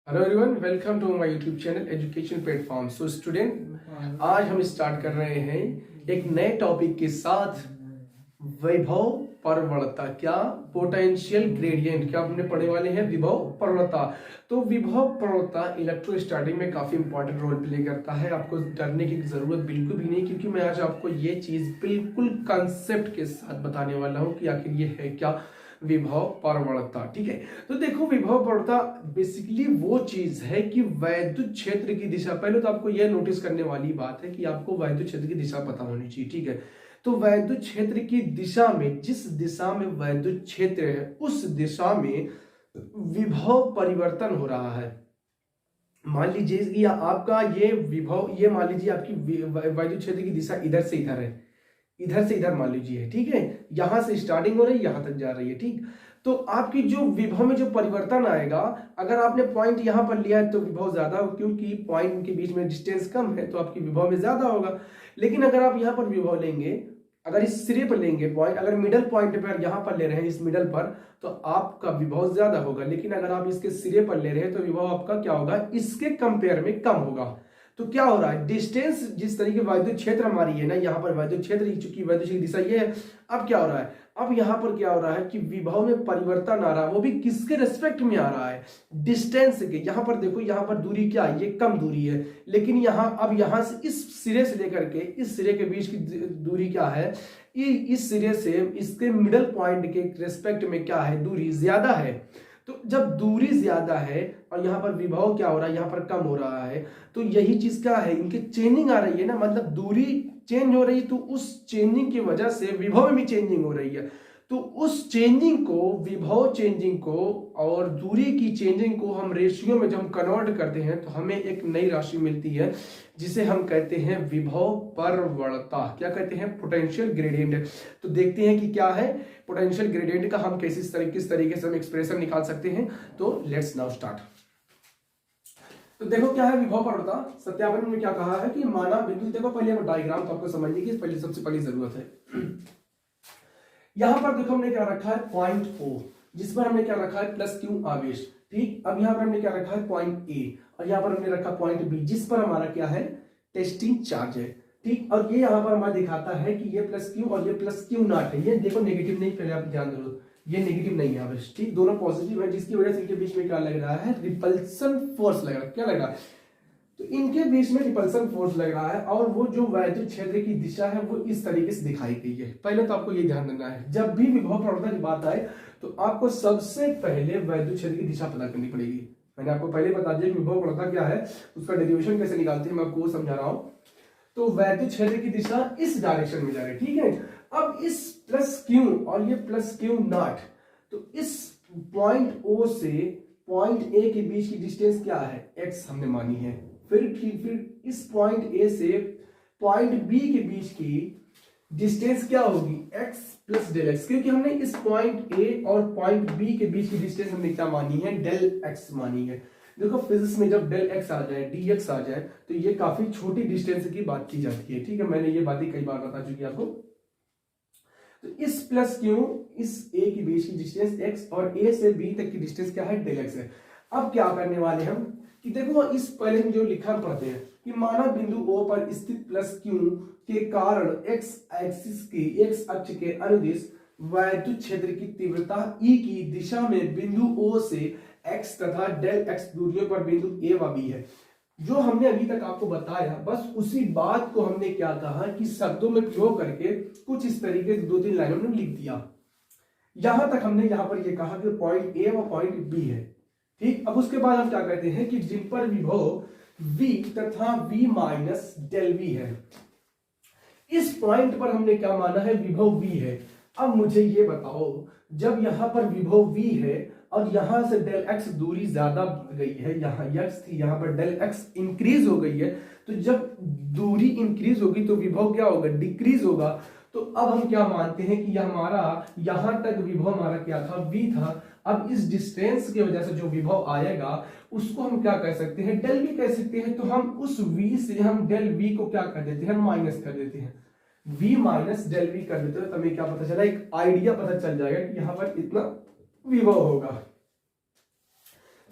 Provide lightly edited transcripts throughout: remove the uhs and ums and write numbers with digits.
Hello everyone, welcome to my YouTube channel education platform. So student, आज हम start कर रहे हैं एक नए टॉपिक के साथ। विभव प्रवणता, क्या पोटेंशियल ग्रेडियंट, क्या हमने पढ़ने वाले हैं विभव प्रवणता। तो विभव प्रवणता इलेक्ट्रोस्टैटिक में काफी इंपॉर्टेंट रोल प्ले करता है। आपको डरने की जरूरत बिल्कुल भी नहीं, क्योंकि मैं आज आपको ये चीज बिल्कुल कंसेप्ट के साथ बताने वाला हूँ कि आखिर ये है क्या विभव प्रवणता। ठीक है, तो देखो विभव प्रवणता बेसिकली वो चीज है कि वैद्युत क्षेत्र की दिशा। पहले तो आपको यह नोटिस करने वाली बात है कि आपको वैद्युत क्षेत्र की दिशा पता होनी चाहिए। ठीक है, तो वैद्युत क्षेत्र की दिशा में, जिस दिशा में वैद्युत क्षेत्र है उस दिशा में विभव परिवर्तन हो रहा है। मान लीजिए कि आपका ये विभव, ये मान लीजिए आपकी वैद्युत क्षेत्र की दिशा इधर से इधर है, इधर से इधर मान लीजिए। ठीक है, यहां से स्टार्टिंग हो रही है, यहां तक जा रही है। ठीक, तो आपकी जो विभव में जो परिवर्तन आएगा, अगर आपने पॉइंट यहां पर लिया है तो विभव ज्यादा होगा, क्योंकि पॉइंट के बीच में डिस्टेंस कम है तो आपकी विभव में ज्यादा होगा। लेकिन अगर आप यहां पर विभव लेंगे, अगर इस सिरे पर लेंगे पॉइंट, अगर मिडल पॉइंट पर यहां पर ले रहे हैं इस मिडल पर, तो आपका विभव ज्यादा होगा। लेकिन अगर आप इसके सिरे पर ले रहे हैं तो विभव आपका क्या होगा, इसके कंपेयर में कम होगा। तो क्या हो रहा है, डिस्टेंस, जिस तरीके वैद्युत क्षेत्र हमारी है ना, यहाँ पर वैद्युत क्षेत्र, चूंकि वैद्युत क्षेत्र की दिशा ये है। अब क्या हो रहा है, अब यहाँ पर क्या हो रहा है कि विभव में परिवर्तन आ रहा है, वो भी किसके रेस्पेक्ट में आ रहा है, डिस्टेंस के। यहाँ पर देखो, यहाँ पर दूरी क्या है, ये कम दूरी है। लेकिन यहाँ, अब यहाँ से इस सिरे से लेकर के इस सिरे के बीच की दूरी क्या है, इस सिरे से इसके मिडल पॉइंट के रेस्पेक्ट में क्या है, दूरी ज्यादा है। तो जब दूरी ज्यादा है और यहाँ पर विभव क्या हो रहा है, यहाँ पर कम हो रहा है, तो यही चीज क्या है, इनकी चेंजिंग आ रही है ना, मतलब दूरी चेंज हो रही है, तो उस चेंजिंग की वजह से विभव में भी चेंजिंग हो रही है। तो उस चेंजिंग को, विभव चेंजिंग को और दूरी की चेंजिंग को हम रेशियो में जब हम कन्वर्ट करते हैं तो हमें एक नई राशि मिलती है, जिसे हम कहते हैं विभव प्रवणता। क्या कहते हैं, पोटेंशियल ग्रेडियंट। तो देखते हैं कि क्या है पोटेंशियल ग्रेडियंट का, हम किस तरीके से हम एक्सप्रेशन निकाल सकते हैं। तो लेट्स नाउ स्टार्ट। तो देखो क्या है विभव प्रवणता। सत्यापन में क्या कहा है कि माना बिंदु, देखो पहले डायग्राम तो आपको समझने की पहले सबसे पहली जरूरत है। यहां पर देखो हमने क्या रखा है, पॉइंट ओ, जिस पर हमने क्या रखा है, प्लस क्यू आवेश। ठीक, अब यहां पर हमने क्या रखा है, पॉइंट ए, और यहां पर हमने रखा पॉइंट बी, जिस पर हमारा क्या है, टेस्टिंग चार्ज है। ठीक, और ये यहां पर हमारा दिखाता है कि ये प्लस क्यू और ये प्लस क्यू नॉट है। ये देखो नेगेटिव नहीं, पहले आप ध्यान दो, ये नेगेटिव नहीं है आवेश। ठीक, दोनों पॉजिटिव है, जिसकी वजह से इनके बीच में क्या लग रहा है, रिपल्सन फोर्स लग रहा है। क्या लग रहा है, तो इनके बीच में रिपल्सन फोर्स लग रहा है, और वो जो वैद्युत क्षेत्र की दिशा है वो इस तरीके से दिखाई गई है। पहले तो आपको ये ध्यान देना है, जब भी विभव प्रवणता की बात आए तो आपको सबसे पहले वैद्युत क्षेत्र की दिशा पता करनी पड़ेगी। मैंने आपको पहले बता दिया कि विभव प्रवणता क्या है, उसका डेरिवेशन कैसे निकालते हैं, मैं आपको समझा रहा हूं। तो वैद्युत क्षेत्र की दिशा इस डायरेक्शन में जा रही है। ठीक है, अब इस प्लस क्यू और ये प्लस क्यू नॉट, तो इस पॉइंट ओ से पॉइंट ए के बीच की डिस्टेंस क्या है, एक्स हमने मानी है। फिर इस पॉइंट ए से पॉइंट बी के बीच की डिस्टेंस क्या होगी, x प्लस डेल एक्स, क्योंकि हमने इस पॉइंट ए और पॉइंट बी के बीच की डिस्टेंस हमने क्या मानी है, डेल एक्स मानी है। देखो फिजिक्स में जब डेल एक्स आ जाए, डी एक्स आ जाए, तो ये काफी छोटी डिस्टेंस की बात की जाती है। ठीक है, मैंने ये बातें कई बार बता चुकी आपको। तो इस प्लस क्यू, इस ए के बीच की डिस्टेंस x और ए से बी तक की डिस्टेंस क्या है, डेल एक्स है। अब क्या करने वाले हम कि देखो इस पहले हम जो लिखा पढ़ते हैं कि माना बिंदु O पर स्थित प्लस क्यू के कारण x एक्सिस की, x अक्ष के अनुदिश वैद्युत क्षेत्र की तीव्रता E की दिशा में बिंदु O से x तथा डेल x दूरियों पर बिंदु A व B है। जो हमने अभी तक आपको बताया, बस उसी बात को हमने क्या कहा कि शब्दों में प्रयोग करके कुछ इस तरीके से दो तीन लाइनों में लिख दिया। यहां तक हमने यहां पर यह कहा कि पॉइंट ए व पॉइंट बी है। ठीक, अब उसके बाद हम क्या कहते हैं कि जिन पर विभव v तथा v माइनस डेल v है, इस पॉइंट पर हमने क्या माना है, विभव v है। अब मुझे ये बताओ, जब यहां पर विभव v है और यहां से डेल x दूरी ज्यादा बढ़ गई है, यहां x थी, यहां पर डेल x इंक्रीज हो गई है, तो जब दूरी इंक्रीज होगी तो विभव क्या होगा, डिक्रीज होगा। तो अब हम क्या मानते हैं कि हमारा यहां तक विभव हमारा क्या था, v था। अब इस डिस्टेंस की वजह से जो विभव आएगा उसको हम क्या कह सकते हैं, डेल v कह सकते हैं। तो हम उस v से हम डेल v को क्या कर देते हैं, माइनस कर देते हैं, v माइनस डेल v कर देते हैं। तो हमें क्या पता चला, एक आइडिया पता चल जाएगा कि यहां पर इतना विभव होगा।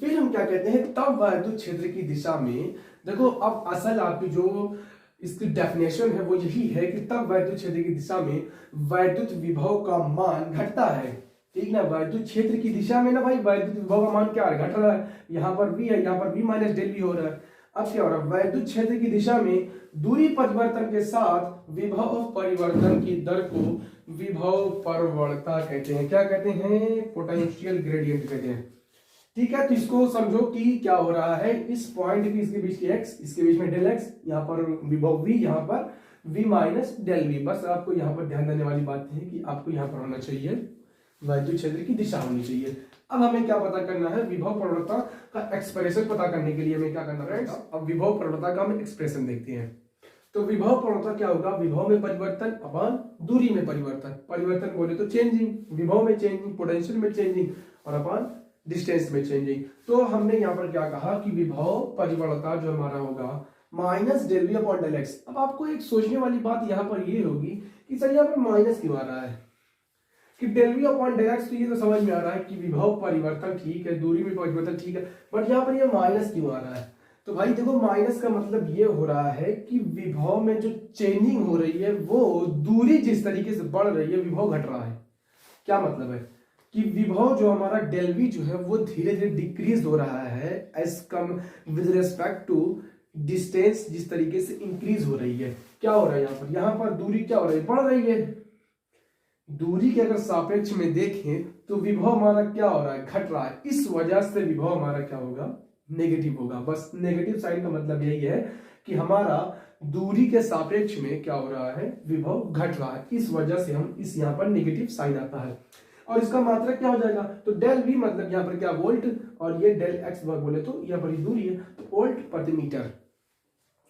फिर हम क्या कहते हैं, तब वैद्युत क्षेत्र की दिशा में, देखो अब असल आपकी जो इसकी डेफिनेशन है वो यही है कि तब वैद्युत क्षेत्र की दिशा में वैद्युत विभव का मान घटता है। ठीक ना, वैद्युत क्षेत्र की दिशा में ना भाई वैद्युत विभव का मान क्या है, घट रहा है। यहाँ पर v है, यहाँ पर v माइनस डेल v हो रहा है। अब क्या हो रहा है, वैद्युत क्षेत्र की दिशा में दूरी परिवर्तन के साथ विभव परिवर्तन की दर को विभव परवलता कहते हैं। क्या कहते हैं, पोटेंशियल ग्रेडियंट कहते हैं। ठीक है, तो इसको समझो कि क्या हो रहा है, इस पॉइंट की इसके बीच की x, इसके बीच में डेल x, यहाँ पर विभव v, यहाँ पर v माइनस डेल v। बस आपको यहाँ पर ध्यान देने वाली बात है कि आपको यहाँ पर होना चाहिए वैद्युत क्षेत्र की दिशा होनी चाहिए। अब हमें क्या पता करना है, विभव प्रवणता का एक्सप्रेशन पता करने के लिए हमें क्या करना है। अब विभव प्रवणता का हम एक्सप्रेशन देखते हैं। तो विभव प्रवणता क्या होगा, विभव में परिवर्तन अपॉन दूरी में परिवर्तन। परिवर्तन बोले तो चेंजिंग, विभव में चेंजिंग, पोटेंशियल में चेंजिंग और अपॉन डिस्टेंस में चेंजिंग। तो हमने यहाँ पर क्या कहा कि विभव परिवर्तता जो हमारा होगा minus del V upon del X. अब आपको एक सोचने वाली बात यहाँ पर ये होगी कि सर यहाँ पर माइनस क्यों आ रहा है, कि del V upon del X, तो ये तो समझ में आ रहा है कि विभव परिवर्तन ठीक है, दूरी में परिवर्तन ठीक है, बट यहाँ पर ये माइनस क्यों आ रहा है। तो भाई देखो, माइनस का मतलब ये हो रहा है कि विभव में जो चेंजिंग हो रही है वो दूरी जिस तरीके से बढ़ रही है विभव घट रहा है। क्या मतलब है कि विभव जो हमारा डेल वी जो है वो धीरे धीरे डिक्रीज हो रहा है as come with respect to distance, जिस तरीके से इंक्रीज हो रही है। क्या हो रहा है यहाँ पर दूरी क्या हो रही है, बढ़ रही है। दूरी के अगर सापेक्ष में देखें तो विभव हमारा क्या हो रहा है, घट रहा है। इस वजह से विभव हमारा क्या होगा, नेगेटिव होगा। बस नेगेटिव साइन का मतलब यही है कि हमारा दूरी के सापेक्ष में क्या हो रहा है, विभव घट रहा है। इस वजह से हम इस यहाँ पर नेगेटिव साइन आता है। और इसका मात्रक क्या हो जाएगा, तो डेल वी मतलब यहाँ पर क्या वोल्ट, और ये डेल एक्स वर्ग बोले तो यहाँ पर दूरी है तो वोल्ट प्रति मीटर।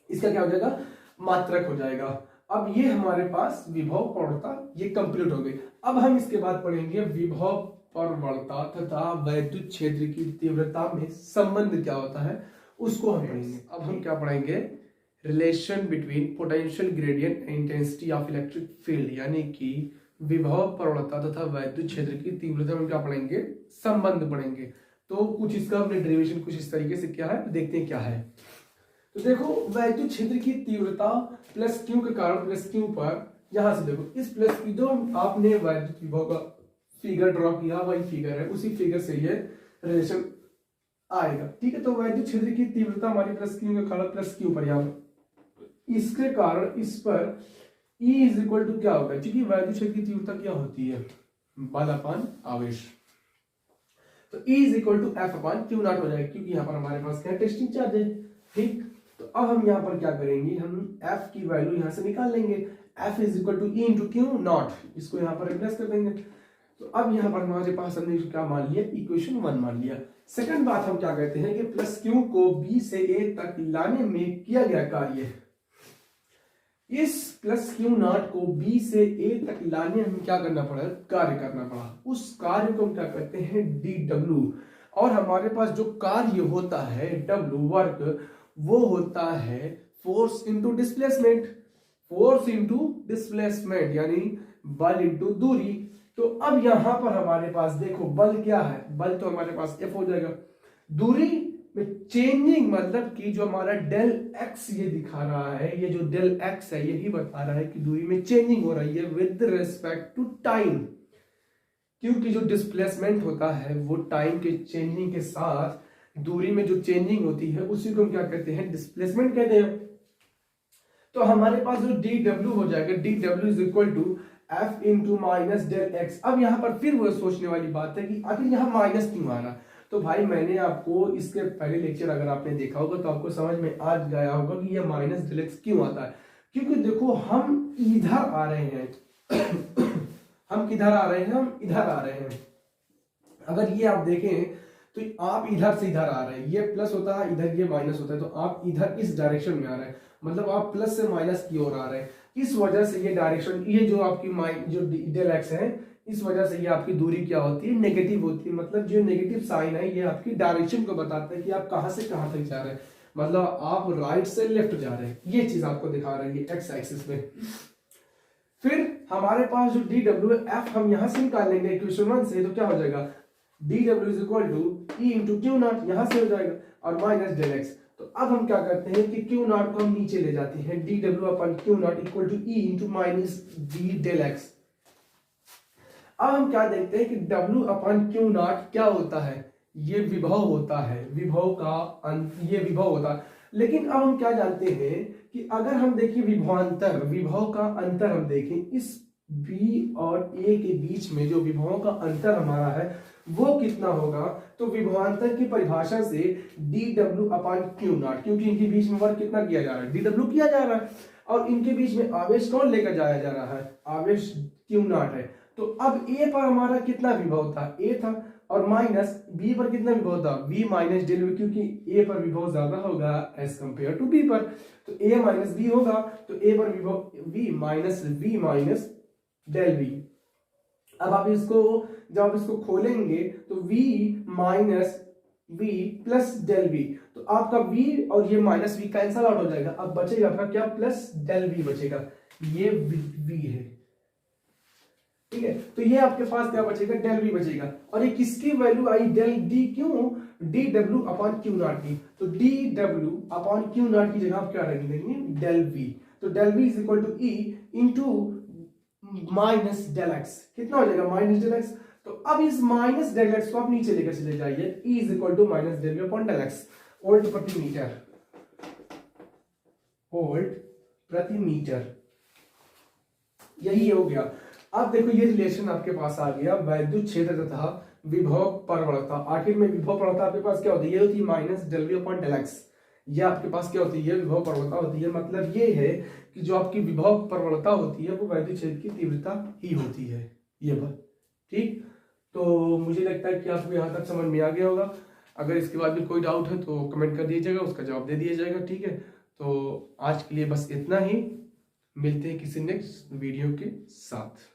इसका क्या हो जाएगा, मात्रक हो जाएगा। अब ये हमारे पास विभव प्रवणता ये कंप्लीट हो गई। अब हम इसके बाद पढ़ेंगे विभव प्रवणता तथा वैद्युत क्षेत्र की तीव्रता में संबंध क्या होता है, उसको हम पढ़ेंगे। अब हम क्या पढ़ेंगे, relation between potential gradient and intensity of electric field, यानी कि विभव प्रवणता तथा वैद्युत क्षेत्र की तीव्रता में क्या पढ़ेंगे, संबंध पढ़ेंगे। तो कुछ इसका हमने डेरिवेशन कुछ इस तरीके से क्या है, तो देखते हैं क्या है। तो देखो, वैद्युत क्षेत्र की तीव्रता प्लस क्यू के कारण प्लस क्यू पर, यहां से देखो इस प्लस की जो आपने वैद्युत विभव का फिगर ड्रॉ किया वही फिगर है, उसी फिगर से ये रिलेशन आएगा। ठीक है, तो वैद्युत क्षेत्र की तीव्रता हमारी प्लस क्यू के कारण प्लस क्यू पर, यहाँ इसके कारण इस पर E इज इक्वल टू क्या होगा, क्योंकि वैद्युत क्षेत्र की तीव्रता क्या होती है, बल अपॉन आवेश। तो E is equal to F upon Q nought हो जाएगा, क्योंकि यहाँ पर हमारे पास क्या टेस्टिंग चार्ज है। ठीक, तो अब हम यहाँ पर क्या करेंगे, हम F की वैल्यू यहाँ से निकाल लेंगे। F is equal to E into Q nought, इसको यहाँ पर रिप्लेस कर देंगे। तो अब यहाँ पर हमारे पास हमने क्या मान लिया, इक्वेशन 1 मान लिया। सेकंड बात हम क्या कहते हैं कि प्लस क्यू को B से A तक लाने में किया गया कार्य, इस प्लस क्यू नॉट को B से A तक लाने में क्या करना पड़ा, कार्य करना पड़ा। उस कार्य को हम क्या कहते हैं, DW। और हमारे पास जो कार्य होता है W वर्क, वो होता है force into displacement. Force into displacement यानी बल इंटू दूरी। तो अब यहां पर हमारे पास देखो बल क्या है, बल तो हमारे पास F हो जाएगा। दूरी में चेंजिंग मतलब कि जो हमारा डेल एक्स ये दिखा रहा है, ये जो डेल एक्स है यही बता रहा है कि दूरी में चेंजिंग हो रही है विद रिस्पेक्ट टू टाइम, क्योंकि जो डिस्प्लेसमेंट होता है वो टाइम के चेंजिंग के साथ दूरी में जो चेंजिंग होती है उसी को हम क्या कहते हैं, डिस्प्लेसमेंट कहते हैं। तो हमारे पास जो dw हो जाएगा, dw is equal to F into minus del X. अब यहाँ पर फिर वो सोचने वाली बात है कि आखिर यहाँ माइनस क्यों आ रहा। तो भाई मैंने आपको इसके पहले लेक्चर अगर आपने देखा होगा तो आपको समझ में आ गया होगा कि ये माइनस डेल एक्स क्यों आता है। क्योंकि देखो हम इधर आ रहे हैं हम किधर आ रहे हैं, हम इधर आ रहे हैं। अगर ये आप देखें तो आप इधर से इधर आ रहे हैं, ये प्लस होता है इधर ये माइनस होता है, तो आप इधर इस डायरेक्शन में आ रहे हैं, मतलब आप प्लस से माइनस की ओर आ रहे हैं। इस वजह से ये डायरेक्शन, ये जो आपकी जो डेल एक्स है, इस वजह से ये आपकी दूरी क्या होती है, नेगेटिव होती है। मतलब जो नेगेटिव साइन है ये आपकी डायरेक्शन को बताता है कि आप कहां से कहां तक जा रहे हैं, मतलब आप राइट से लेफ्ट जा रहे हैं। ये चीज आपको दिखा रही है एक्स एक्सिस में। फिर हमारे पास जो dw एफ हम यहां से निकाल लेंगे इक्वेशन 1 से, तो क्या हो जाएगा, dw is equal to E into Q nought, यहां से हो जाएगा, और माइनस डेल एक्स। तो अब हम क्या करते हैं कि क्यू नॉट को हम नीचे ले जाते हैं, dw upon Q nought equal to E into minus D del X. अब हम क्या देखते हैं कि w अपन क्यू नॉट क्या होता है, ये विभव होता है, विभव का ये विभव होता है। लेकिन अब हम क्या जानते हैं कि अगर हम देखें विभवांतर, विभव का अंतर हम देखें, इस b और a के बीच में जो विभवों का अंतर हमारा है वो कितना होगा, तो विभवांतर की परिभाषा से dw अपान क्यू नॉट, क्योंकि इनके बीच में वर्क कितना किया जा रहा है, dw किया जा रहा है, और इनके बीच में आवेश कौन लेकर जाया जा रहा है, आवेश क्यू नॉट है। तो अब a पर हमारा कितना विभव था, a था, और माइनस b पर कितना विभव था, v माइनस डेल v, क्योंकि a पर विभव ज्यादा होगा एज कंपेयर टू b पर, तो a माइनस b होगा, तो a पर विभव v माइनस डेल v। अब आप इसको जब आप इसको खोलेंगे तो v minus v plus del v, तो आपका v और ये माइनस v कैंसल आउट हो जाएगा, अब बचेगा आपका क्या, प्लस डेल v बचेगा, ये v है, ठीक है। तो ये आपके पास क्या बचेगा, डेल v बचेगा, और ये किसकी वैल्यू आई, डेल d, क्यों, dw अपॉन क्यू नॉट की, तो dw अपॉन क्यू नॉट की जगह आप क्या रख देंगे, डेल v। तो del v is equal to e into minus del X, कितना हो जाएगा, माइनस डेल एक्स। तो अब इस माइनस डेल एक्स को आप नीचे लेकर चले जाइए, e is equal to minus del v upon del X, volt प्रति मीटर, वोल्ट प्रति मीटर, यही हो गया। अब देखो ये रिलेशन आपके पास आ गया, वैद्युत क्षेत्र तथा विभव परवलता। आखिर में विभव परवलता आपके पास क्या होती है, ये होती है minus del V upon del X, ये आपके पास क्या होती है, विभव परवलता होती है। मतलब ये है कि जो आपकी विभव परवलता होती है वो वैद्युत क्षेत्र की तीव्रता ही होती है, ये बात, ठीक। तो मुझे लगता है कि आपको यहाँ तक समझ में आ गया होगा। अगर इसके बाद भी कोई डाउट है तो कमेंट कर दीजिएगा, उसका जवाब दे दिया जाएगा, ठीक है। तो आज के लिए बस इतना ही, मिलते हैं किसी नेक्स्ट वीडियो के साथ।